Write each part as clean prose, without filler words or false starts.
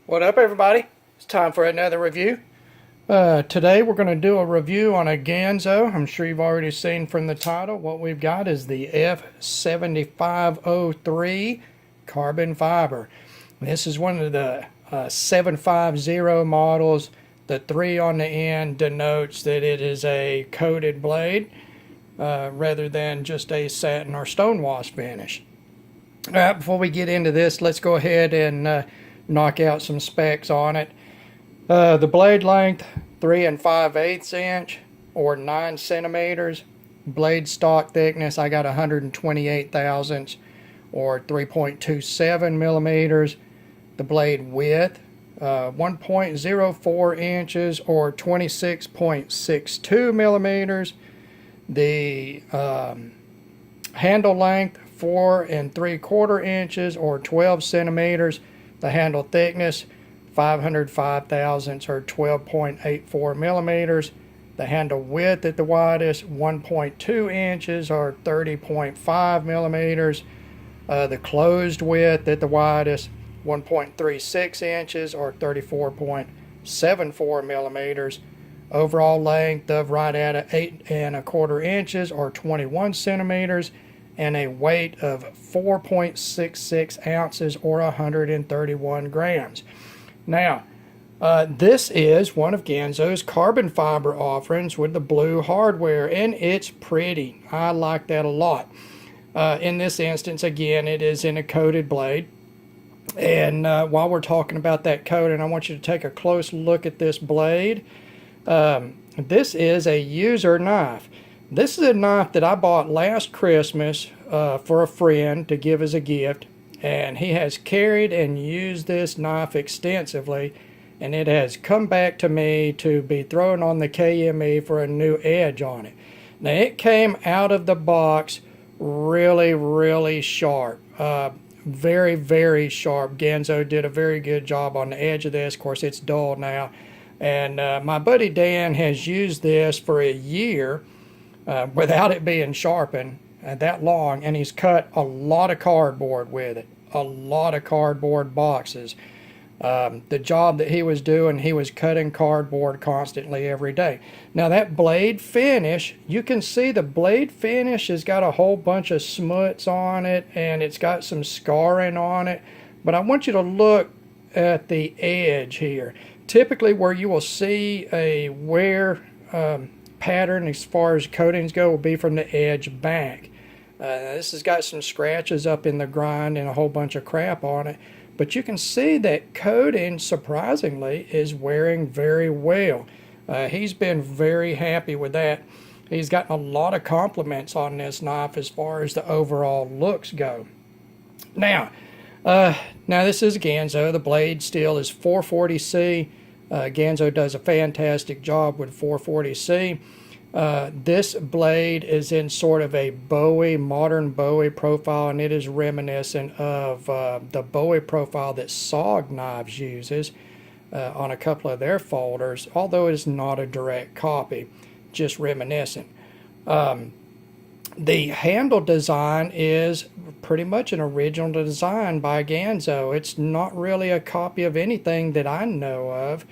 What up, everybody? It's time for another review. Today we're going to do a review on a Ganzo. I'm sure you've already seen from the title. What we've got is the F7503 carbon fiber. This is one of the 750 models. The 3 on the end denotes that it is a coated blade rather than just a satin or stonewash finish. Before we get into this, let's go ahead and knock out some specs on it. The blade length 3 5/8 inch or 9 centimeters. Blade stock thickness, I got 128 thousandths or 3.27 millimeters. The blade width 1.04 inches or 26.62 millimeters. The handle length 4 3/4 inches or 12 centimeters. The handle thickness 505 thousandths or 12.84 millimeters. The handle width at the widest 1.2 inches or 30.5 millimeters. The closed width at the widest 1.36 inches or 34.74 millimeters. Overall length of right at 8 1/4 inches or 21 centimeters. And a weight of 4.66 ounces or 131 grams. Now, this is one of Ganzo's carbon fiber offerings with the blue hardware, and it's pretty. I like that a lot. In this instance, again, it is in a coated blade. And while we're talking about that coating, I want you to take a close look at this blade. This is a user knife. This is a knife that I bought last Christmas for a friend to give as a gift, and he has carried and used this knife extensively, and it has come back to me to be thrown on the KME for a new edge on it. Now, it came out of the box really sharp. Very, very sharp. Ganzo did a very good job on the edge of this. Of course, it's dull now. And my buddy Dan has used this for a year without it being sharpened that long, and he's cut a lot of cardboard with it, a lot of cardboard boxes. The job that he was doing, he was cutting cardboard constantly every day. Now that blade finish, you can see the blade finish has got a whole bunch of smuts on it, and it's got some scarring on it, but I want you to look at the edge here. Typically where you will see a wear pattern as far as coatings go will be from the edge back. This has got some scratches up in the grind and a whole bunch of crap on it, but you can see that coating surprisingly is wearing very well. He's been very happy with that. He's gotten a lot of compliments on this knife as far as the overall looks go. Now this is Ganzo. The blade steel is 440C. Ganzo does a fantastic job with 440C. This blade is in sort of a modern Bowie profile, and it is reminiscent of the Bowie profile that SOG Knives uses on a couple of their folders, although it is not a direct copy, just reminiscent. The handle design is pretty much an original design by Ganzo. It's not really a copy of anything that I know of,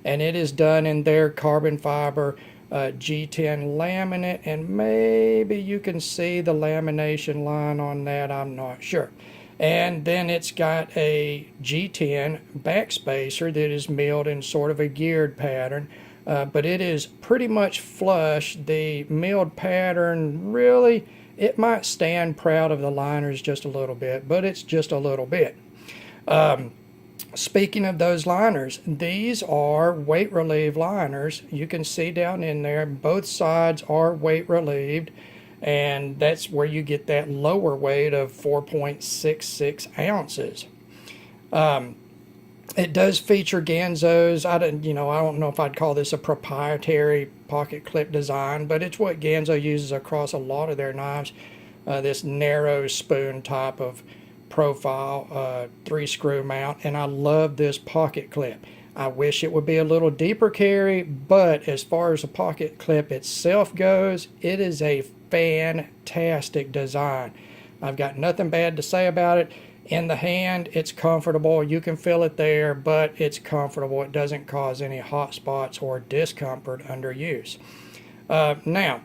and it is done in their carbon fiber G10 laminate, and maybe you can see the lamination line on that, I'm not sure. And then it's got a G10 backspacer that is milled in sort of a geared pattern. But it is pretty much flush. The milled pattern, really, it might stand proud of the liners just a little bit, but it's just a little bit. Speaking of those liners, these are weight relieved liners. You can see down in there, both sides are weight relieved, and that's where you get that lower weight of 4.66 ounces. It does feature Ganzo's, I don't know if I'd call this a proprietary pocket clip design, but it's what Ganzo uses across a lot of their knives. This narrow spoon type of profile 3-screw mount, and I love this pocket clip. I wish it would be a little deeper carry, but as far as the pocket clip itself goes, it is a fantastic design. I've got nothing bad to say about it. In the hand, it's comfortable. You can feel it there, but it's comfortable. It doesn't cause any hot spots or discomfort under use. Now,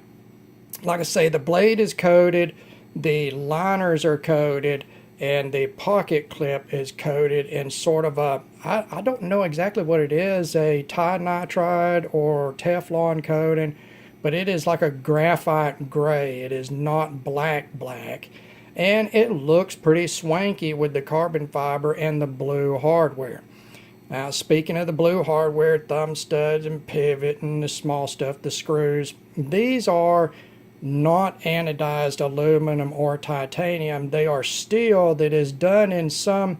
like I say, the blade is coated, the liners are coated, and the pocket clip is coated in sort of a, I don't know exactly what it is, a nitride or Teflon coating, but it is like a graphite gray. It is not black, and it looks pretty swanky with the carbon fiber and the blue hardware. Now, speaking of the blue hardware, thumb studs and pivot and the small stuff, the screws, these are not anodized aluminum or titanium. They are steel that is done in some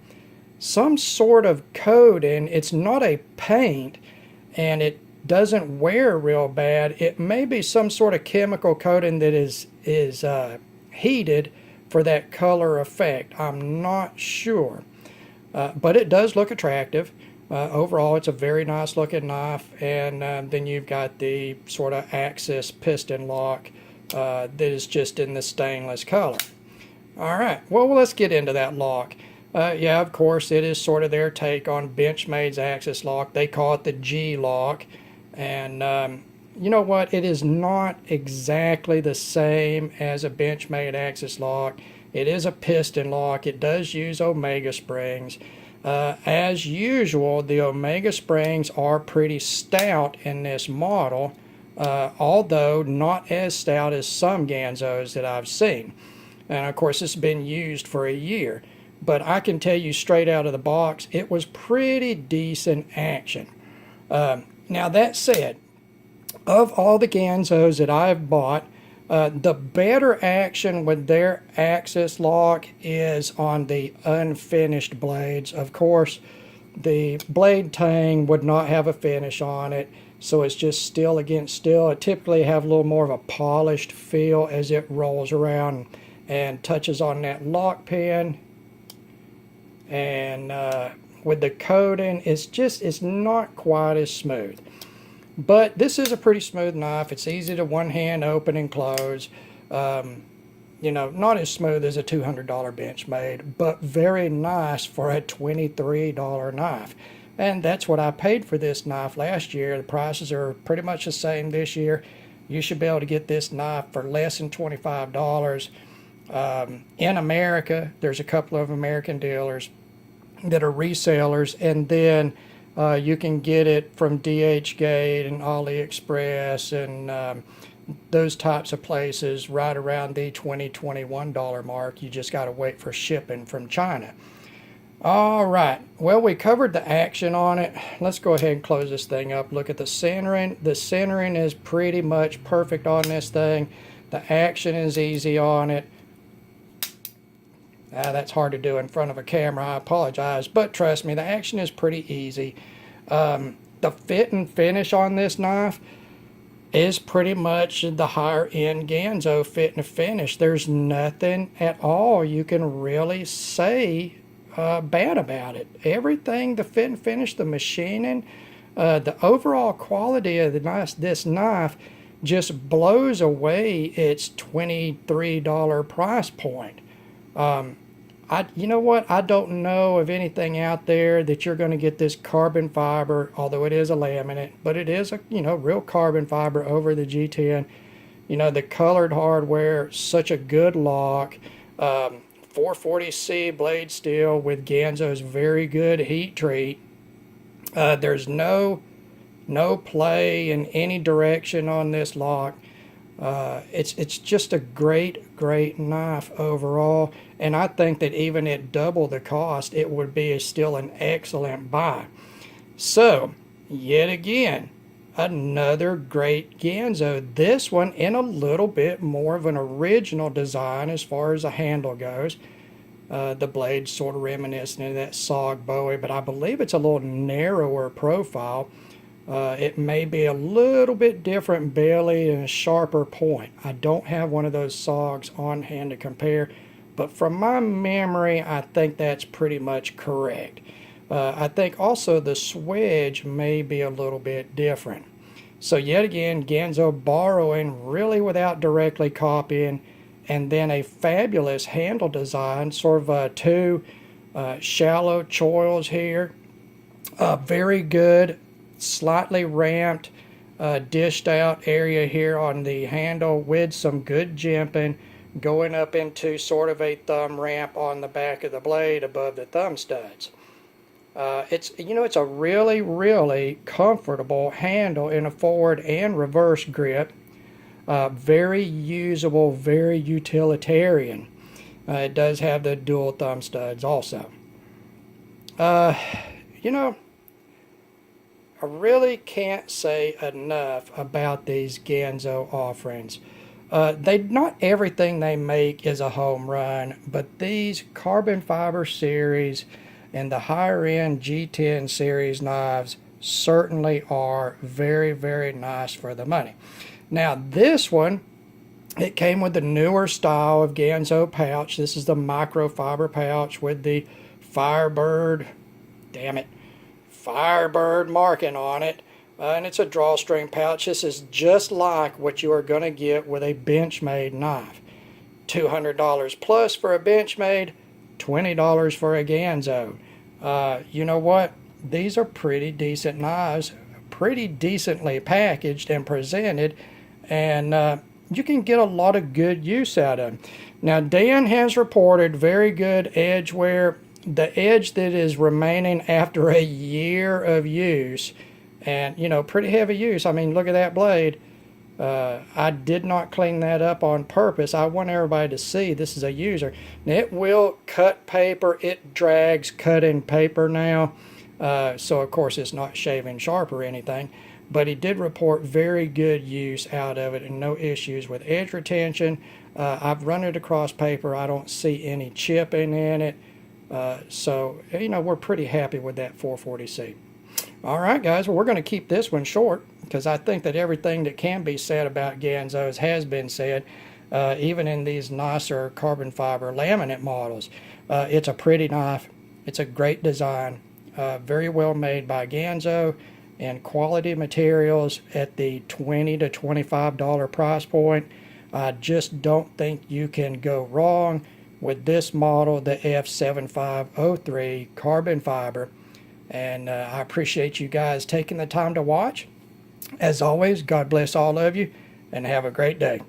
sort of coating. It's not a paint, and it doesn't wear real bad. It may be some sort of chemical coating that is heated for that color effect. I'm not sure, but it does look attractive. Overall, it's a very nice looking knife, and then you've got the sort of axis piston lock that is just in the stainless color. Alright, well, let's get into that lock. Yeah, of course, it is sort of their take on Benchmade's axis lock. They call it the G lock, and you know what? It is not exactly the same as a Benchmade axis lock. It is a piston lock. It does use Omega springs. As usual, the Omega springs are pretty stout in this model, although not as stout as some Ganzos that I've seen. And of course, it's been used for a year. But I can tell you straight out of the box, it was pretty decent action. Now that said, of all the Ganzos that I've bought, the better action with their axis lock is on the unfinished blades. Of course, the blade tang would not have a finish on it, so it's just steel against steel. It typically have a little more of a polished feel as it rolls around and touches on that lock pin. And with the coating, it's not quite as smooth. But this is a pretty smooth knife. It's easy to one hand open and close. You know, not as smooth as a $200 Benchmade, but very nice for a $23 knife. And that's what I paid for this knife last year. The prices are pretty much the same this year. You should be able to get this knife for less than $25. In America, there's a couple of American dealers that are resellers, and then you can get it from DHgate and AliExpress and those types of places right around the $20, $21 mark. You just got to wait for shipping from China. All right, well, we covered the action on it. Let's go ahead and close this thing up. Look at the centering. The centering is pretty much perfect on this thing. The action is easy on it. That's hard to do in front of a camera. I apologize, but trust me, the action is pretty easy. The fit and finish on this knife is pretty much the higher end Ganzo fit and finish. There's nothing at all you can really say bad about it. Everything, the fit and finish, the machining, the overall quality of this knife just blows away its $23 price point. You know what? I don't know of anything out there that you're going to get this carbon fiber, although it is a laminate, but it is a, you know, real carbon fiber over the G10. You know, the colored hardware, such a good lock, 440C blade steel with Ganzo's very good heat treat. There's no play in any direction on this lock. It's just a great knife overall, and I think that even at double the cost, it would be still an excellent buy. So, yet again, another great Ganzo. This one in a little bit more of an original design as far as the handle goes. The blade's sort of reminiscent of that SOG Bowie, but I believe it's a little narrower profile. It may be a little bit different belly and a sharper point. I don't have one of those SOGs on hand to compare, but from my memory, I think that's pretty much correct. I think also the swedge may be a little bit different. So yet again, Ganzo borrowing really without directly copying, and then a fabulous handle design, sort of a two Shallow choils here. Very good, slightly ramped, dished out area here on the handle with some good jimping going up into sort of a thumb ramp on the back of the blade above the thumb studs. It's a really comfortable handle in a forward and reverse grip. Very usable, very utilitarian. It does have the dual thumb studs also. You know, I really can't say enough about these Ganzo offerings. Not everything they make is a home run, but these carbon fiber series and the higher end G10 series knives certainly are very nice for the money. Now this one, it came with the newer style of Ganzo pouch. This is the microfiber pouch with the Firebird, Firebird marking on it. And it's a drawstring pouch. This is just like what you are going to get with a Benchmade knife. $200 plus for a Benchmade, $20 for a Ganzo. You know what? These are pretty decent knives, pretty decently packaged and presented, and you can get a lot of good use out of them. Now, Dan has reported very good edge wear. The edge that is remaining after a year of use, and pretty heavy use. I mean, look at that blade. I did not clean that up on purpose. I want everybody to see this is a user. Now, it will cut paper. It drags cutting paper now. So, of course, it's not shaving sharp or anything. But he did report very good use out of it and no issues with edge retention. I've run it across paper. I don't see any chipping in it. So, we're pretty happy with that 440C. All right, guys. Well, we're going to keep this one short because I think that everything that can be said about Ganzos has been said, even in these nicer carbon fiber laminate models. It's a pretty knife. It's a great design. Very well made by Ganzo, and quality materials at the $20 to $25 price point. I just don't think you can go wrong with this model, the F7503 carbon fiber. And I appreciate you guys taking the time to watch. As always, God bless all of you, and have a great day.